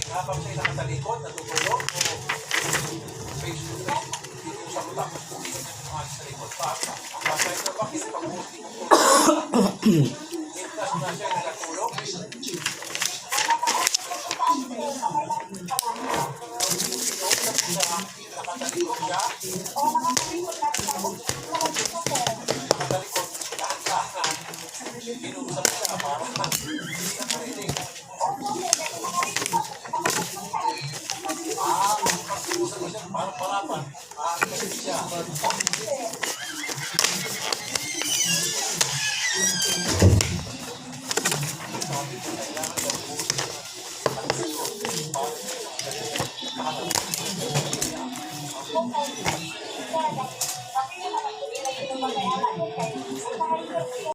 Habang siya nakatalikod, natutulog, o face to face, dito sa utak, hindi na tumakas sa likod pa. Basta ito ba, kinapag-post ko po. Mintas na siya nakatulog. Nakatalikod siya. Nakatalikod, lahat-lahat. Binusap siya, parang hindi na karinig. Parang parapan. Kasi siya.